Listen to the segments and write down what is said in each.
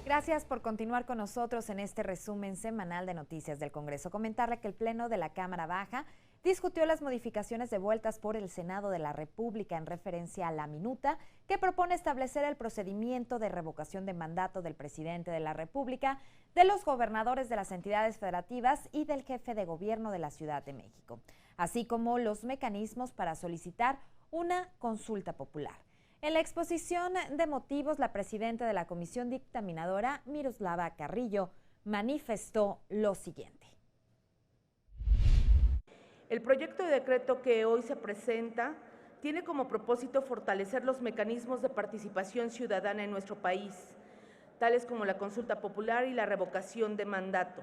Gracias por continuar con nosotros en este resumen semanal de noticias del Congreso. Comentarle que el Pleno de la Cámara Baja discutió las modificaciones devueltas por el Senado de la República en referencia a la minuta que propone establecer el procedimiento de revocación de mandato del presidente de la República, de los gobernadores de las entidades federativas y del jefe de gobierno de la Ciudad de México, así como los mecanismos para solicitar una consulta popular. En la exposición de motivos, la presidenta de la Comisión Dictaminadora, Miroslava Carrillo, manifestó lo siguiente. El proyecto de decreto que hoy se presenta tiene como propósito fortalecer los mecanismos de participación ciudadana en nuestro país, tales como la consulta popular y la revocación de mandato,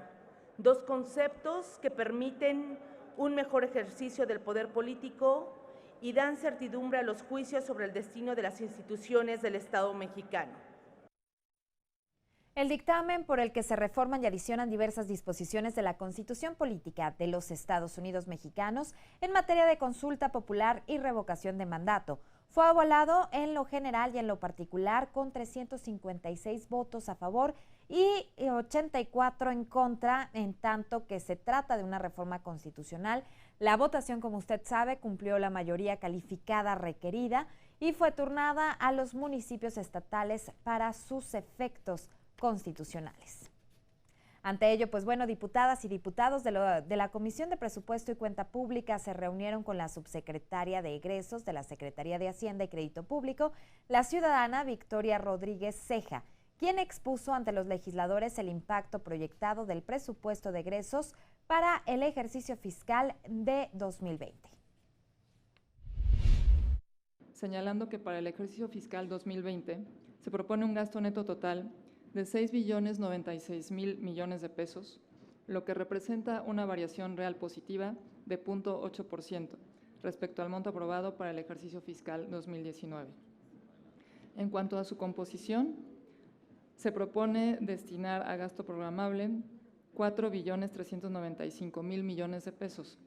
dos conceptos que permiten un mejor ejercicio del poder político y dan certidumbre a los juicios sobre el destino de las instituciones del Estado mexicano. El dictamen por el que se reforman y adicionan diversas disposiciones de la Constitución Política de los Estados Unidos Mexicanos en materia de consulta popular y revocación de mandato fue avalado en lo general y en lo particular con 356 votos a favor y 84 en contra, en tanto que se trata de una reforma constitucional. La votación, como usted sabe, cumplió la mayoría calificada requerida y fue turnada a los municipios estatales para sus efectos constitucionales. Ante ello, pues bueno, diputadas y diputados de la Comisión de Presupuesto y Cuenta Pública se reunieron con la subsecretaria de Egresos de la Secretaría de Hacienda y Crédito Público, la ciudadana Victoria Rodríguez Ceja, quien expuso ante los legisladores el impacto proyectado del presupuesto de egresos para el ejercicio fiscal de 2020. Señalando que para el ejercicio fiscal 2020 se propone un gasto neto total de 6.096.000 millones de pesos, lo que representa una variación real positiva de 0.8% respecto al monto aprobado para el ejercicio fiscal 2019. En cuanto a su composición, se propone destinar a gasto programable 4.395.000 millones de pesos,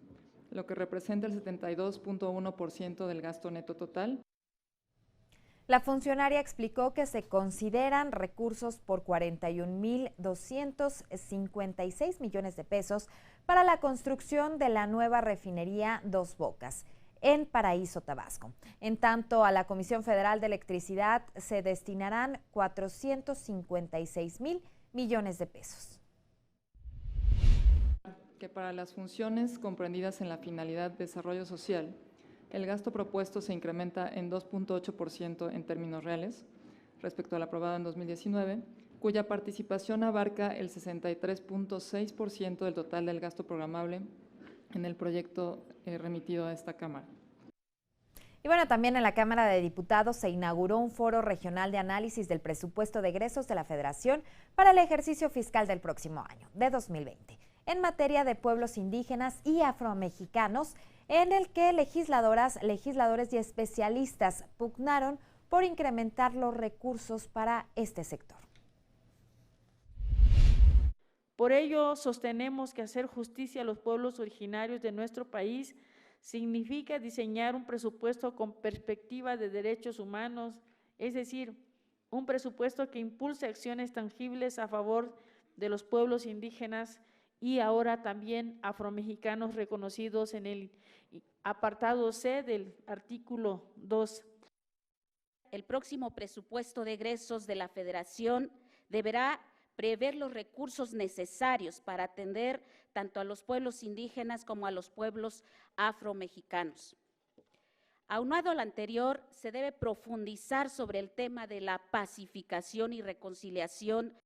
lo que representa el 72.1% del gasto neto total. La funcionaria explicó que se consideran recursos por 41.256 millones de pesos para la construcción de la nueva refinería Dos Bocas en Paraíso, Tabasco. En tanto, a la Comisión Federal de Electricidad se destinarán 456.000 millones de pesos. Que para las funciones comprendidas en la finalidad desarrollo social, el gasto propuesto se incrementa en 2.8% en términos reales respecto al aprobado en 2019, cuya participación abarca el 63.6% del total del gasto programable en el proyecto remitido a esta Cámara. Y bueno, también en la Cámara de Diputados se inauguró un foro regional de análisis del presupuesto de egresos de la Federación para el ejercicio fiscal del próximo año, de 2020, en materia de pueblos indígenas y afromexicanos, en el que legisladoras, legisladores y especialistas pugnaron por incrementar los recursos para este sector. Por ello, sostenemos que hacer justicia a los pueblos originarios de nuestro país significa diseñar un presupuesto con perspectiva de derechos humanos, es decir, un presupuesto que impulse acciones tangibles a favor de los pueblos indígenas y ahora también afromexicanos reconocidos en el apartado C del artículo 2. El próximo presupuesto de egresos de la Federación deberá prever los recursos necesarios para atender tanto a los pueblos indígenas como a los pueblos afromexicanos. Aunado a lo anterior, se debe profundizar sobre el tema de la pacificación y reconciliación.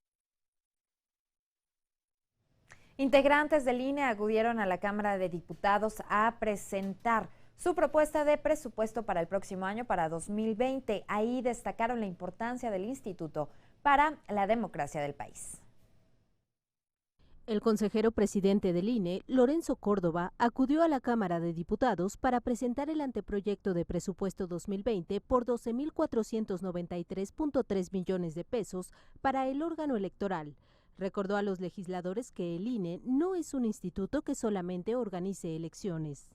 Integrantes del INE acudieron a la Cámara de Diputados a presentar su propuesta de presupuesto para el próximo año, para 2020. Ahí destacaron la importancia del instituto para la democracia del país. El consejero presidente del INE, Lorenzo Córdoba, acudió a la Cámara de Diputados para presentar el anteproyecto de presupuesto 2020 por 12.493.3 millones de pesos para el órgano electoral. Recordó a los legisladores que el INE no es un instituto que solamente organice elecciones.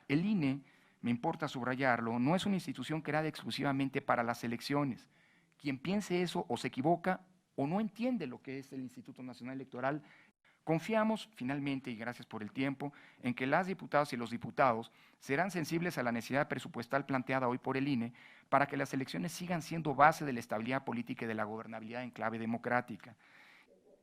El INE, me importa subrayarlo, no es una institución creada exclusivamente para las elecciones. Quien piense eso o se equivoca o no entiende lo que es el Instituto Nacional Electoral. Confiamos finalmente, y gracias por el tiempo, en que las diputadas y los diputados serán sensibles a la necesidad presupuestal planteada hoy por el INE para que las elecciones sigan siendo base de la estabilidad política y de la gobernabilidad en clave democrática.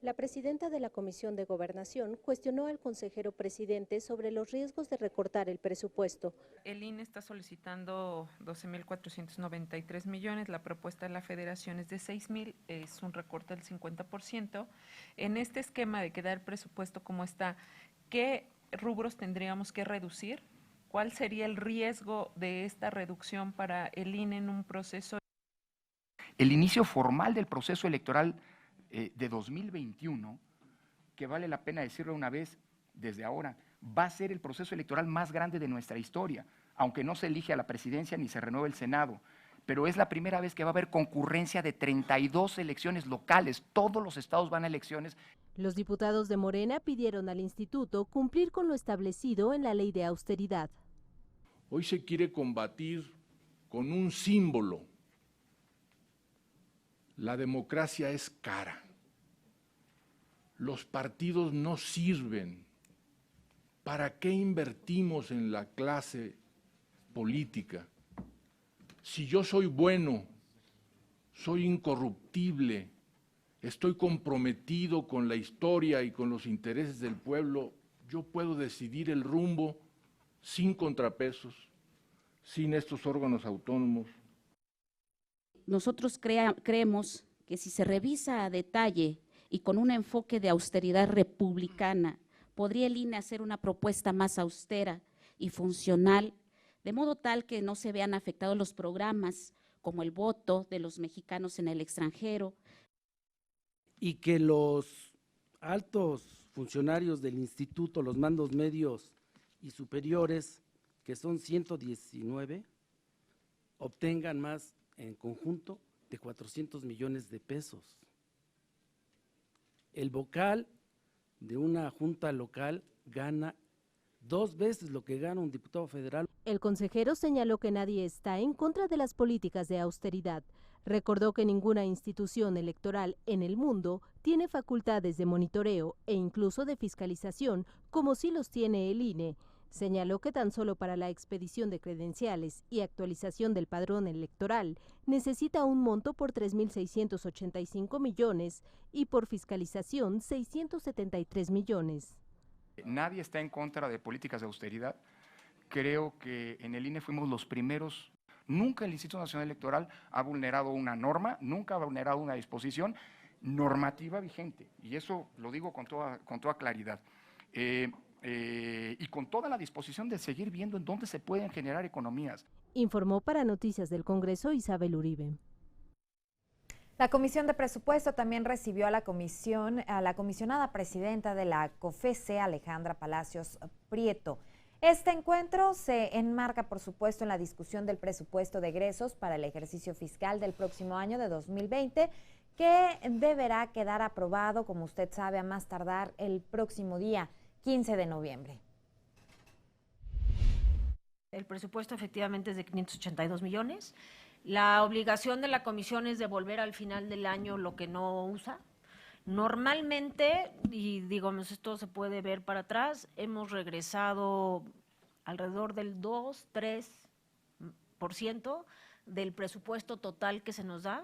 La presidenta de la Comisión de Gobernación cuestionó al consejero presidente sobre los riesgos de recortar el presupuesto. El INE está solicitando 12.493 millones, la propuesta de la Federación es de 6.000, es un recorte del 50%. En este esquema de quedar el presupuesto como está, ¿qué rubros tendríamos que reducir? ¿Cuál sería el riesgo de esta reducción para el INE en un proceso? El inicio formal del proceso electoral de 2021, que vale la pena decirlo una vez desde ahora, va a ser el proceso electoral más grande de nuestra historia, aunque no se elige a la presidencia ni se renueve el Senado, pero es la primera vez que va a haber concurrencia de 32 elecciones locales, todos los estados van a elecciones. Los diputados de Morena pidieron al instituto cumplir con lo establecido en la ley de austeridad. Hoy se quiere combatir con un símbolo. La democracia es cara. Los partidos no sirven. ¿Para qué invertimos en la clase política? Si yo soy bueno, soy incorruptible, estoy comprometido con la historia y con los intereses del pueblo, yo puedo decidir el rumbo sin contrapesos, sin estos órganos autónomos. Nosotros creemos que si se revisa a detalle y con un enfoque de austeridad republicana, podría el INE hacer una propuesta más austera y funcional, de modo tal que no se vean afectados los programas como el voto de los mexicanos en el extranjero. Y que los altos funcionarios del instituto, los mandos medios y superiores, que son 119, obtengan más en conjunto de 400 millones de pesos. El vocal de una junta local gana 2 veces lo que gana un diputado federal. El consejero señaló que nadie está en contra de las políticas de austeridad. Recordó que ninguna institución electoral en el mundo tiene facultades de monitoreo e incluso de fiscalización, como sí los tiene el INE. Señaló que tan solo para la expedición de credenciales y actualización del padrón electoral necesita un monto por 3.685 millones y por fiscalización 673 millones. Nadie está en contra de políticas de austeridad. Creo que en el INE fuimos los primeros. Nunca el Instituto Nacional Electoral ha vulnerado una norma, nunca ha vulnerado una disposición normativa vigente. Y eso lo digo con toda claridad. Y con toda la disposición de seguir viendo en dónde se pueden generar economías. Informó para Noticias del Congreso Isabel Uribe. La Comisión de Presupuesto también recibió a la comisionada presidenta de la COFECE, Alejandra Palacios Prieto. Este encuentro se enmarca, por supuesto, en la discusión del presupuesto de egresos para el ejercicio fiscal del próximo año de 2020, que deberá quedar aprobado, como usted sabe, a más tardar el próximo día 15 de noviembre. El presupuesto efectivamente es de 582 millones. La obligación de la comisión es devolver al final del año lo que no usa. Normalmente, y digamos esto se puede ver para atrás, hemos regresado alrededor del 2-3% del presupuesto total que se nos da.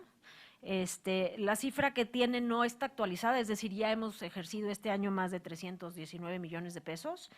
La cifra que tiene no está actualizada, es decir, ya hemos ejercido este año más de 319 millones de pesos.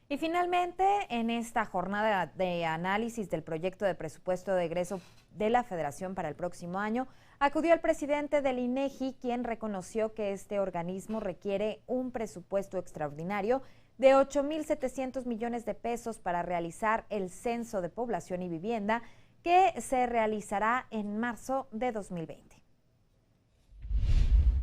Y finalmente, en esta jornada de análisis del proyecto de presupuesto de egreso de la Federación para el próximo año, acudió el presidente del INEGI, quien reconoció que este organismo requiere un presupuesto extraordinario de 8.700 millones de pesos para realizar el censo de población y vivienda que se realizará en marzo de 2020.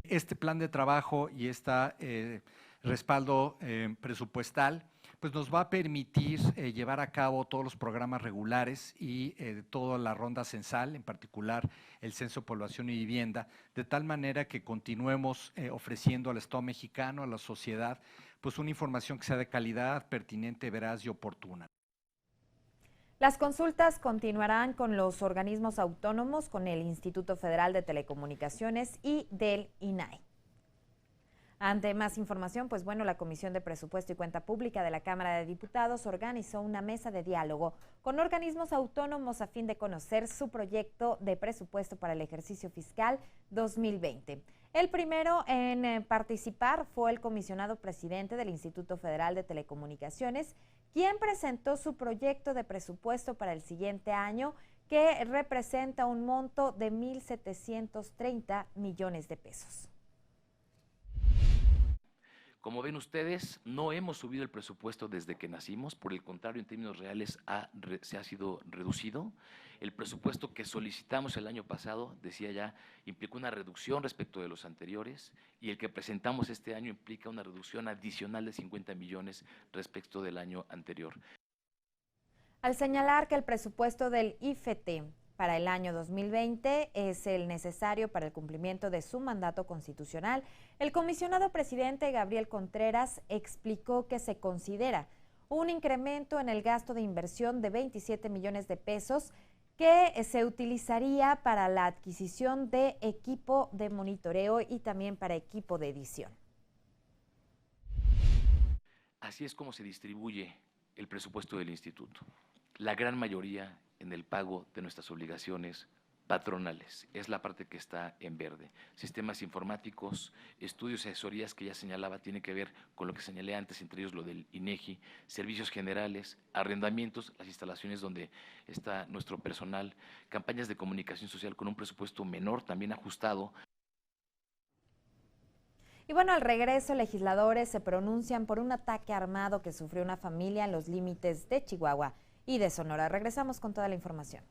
Este plan de trabajo y este respaldo presupuestal pues nos va a permitir llevar a cabo todos los programas regulares y toda la ronda censal, en particular el censo, población y vivienda, de tal manera que continuemos ofreciendo al Estado mexicano, a la sociedad, pues una información que sea de calidad, pertinente, veraz y oportuna. Las consultas continuarán con los organismos autónomos, con el Instituto Federal de Telecomunicaciones y del INAI. Ante más información, pues bueno, la Comisión de Presupuesto y Cuenta Pública de la Cámara de Diputados organizó una mesa de diálogo con organismos autónomos a fin de conocer su proyecto de presupuesto para el ejercicio fiscal 2020. El primero en participar fue el comisionado presidente del Instituto Federal de Telecomunicaciones, quien presentó su proyecto de presupuesto para el siguiente año, que representa un monto de 1.730 millones de pesos. Como ven ustedes, no hemos subido el presupuesto desde que nacimos, por el contrario, en términos reales se ha sido reducido. El presupuesto que solicitamos el año pasado, decía ya, implicó una reducción respecto de los anteriores, y el que presentamos este año implica una reducción adicional de 50 millones respecto del año anterior. Al señalar que el presupuesto del IFT para el año 2020 es el necesario para el cumplimiento de su mandato constitucional, el comisionado presidente Gabriel Contreras explicó que se considera un incremento en el gasto de inversión de 27 millones de pesos que se utilizaría para la adquisición de equipo de monitoreo y también para equipo de edición. Así es como se distribuye el presupuesto del instituto. La gran mayoría en el pago de nuestras obligaciones patronales. Es la parte que está en verde. Sistemas informáticos, estudios y asesorías que ya señalaba, tiene que ver con lo que señalé antes, entre ellos lo del INEGI, servicios generales, arrendamientos, las instalaciones donde está nuestro personal, campañas de comunicación social con un presupuesto menor, también ajustado. Y bueno, al regreso, legisladores se pronuncian por un ataque armado que sufrió una familia en los límites de Chihuahua y de Sonora. Regresamos con toda la información.